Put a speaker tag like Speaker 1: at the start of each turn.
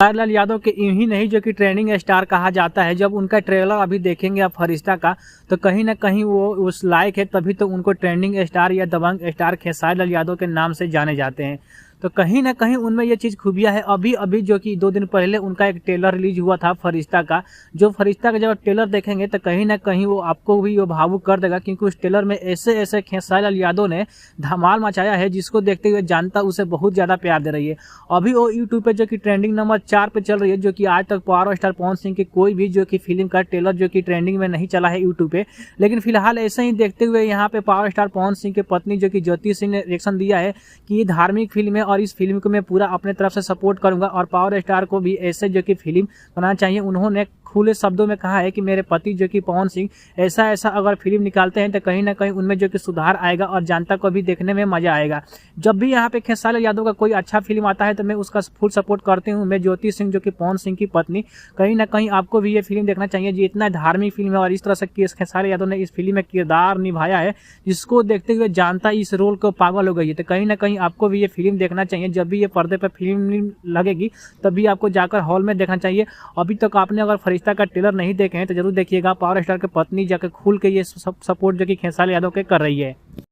Speaker 1: खेसारी लाल यादव के ही नहीं जो कि ट्रेंडिंग स्टार कहा जाता है। जब उनका ट्रेलर अभी देखेंगे आप फरिश्ता का, तो कहीं ना कहीं वो उस लायक है, तभी तो उनको ट्रेंडिंग स्टार या दबंग स्टार खेसारी लाल यादव के नाम से जाने जाते हैं। तो कहीं ना कहीं उनमें ये चीज़ खूबियाँ है। अभी अभी जो कि 2 दिन पहले उनका एक ट्रेलर रिलीज हुआ था फरिश्ता का। जो फरिश्ता का जब आप ट्रेलर देखेंगे तो कहीं ना कहीं वो आपको भी वो भावुक कर देगा, क्योंकि उस ट्रेलर में ऐसे ऐसे खेसारी लाल यादव ने धमाल मचाया है, जिसको देखते हुए जनता उसे बहुत ज़्यादा प्यार दे रही है। अभी वो यूट्यूब पे जो कि ट्रेंडिंग नंबर 4 पे चल रही है, जो कि आज तक पावर स्टार पवन सिंह की कोई भी जो कि फिल्म का ट्रेलर जो कि ट्रेंडिंग में नहीं चला है यूट्यूब पे। लेकिन फिलहाल ऐसे ही देखते हुए यहाँ पे पावर स्टार पवन सिंह की पत्नी जो कि ज्योति सिंह ने रिएक्शन दिया है कि ये धार्मिक फिल्म है और इस फिल्म को मैं पूरा अपने तरफ से सपोर्ट करूंगा और पावर स्टार को भी ऐसे जो कि फिल्म बनाना चाहिए। उन्होंने खुले शब्दों में कहा है कि मेरे पति जो कि पवन सिंह ऐसा ऐसा अगर फिल्म निकालते हैं तो कहीं ना कहीं उनमें जो कि सुधार आएगा और जनता को भी देखने में मजा आएगा। जब भी यहाँ पे खेसारी लाल यादव का कोई अच्छा फिल्म आता है तो मैं उसका फुल सपोर्ट करती हूँ। मैं ज्योति सिंह जो कि पवन सिंह की पत्नी, कहीं ना कहीं आपको भी ये फिल्म देखना चाहिए। जो इतना धार्मिक फिल्म है और इस तरह से खेसारी यादव ने इस फिल्म में किरदार निभाया है, जिसको देखते हुए जनता इस रोल को पागल हो गई है। तो कहीं ना कहीं आपको भी ये फिल्म देखना चाहिए। जब भी ये पर्दे पर फिल्म लगेगी तभी आपको जाकर हॉल में देखना चाहिए। अभी तक आपने अगर फरिश्ता का ट्रेलर नहीं देखे हैं तो जरूर देखिएगा। पावर स्टार की पत्नी जाकर खुल के ये सब सपोर्ट जो कि खेसारी यादव के कर रही है।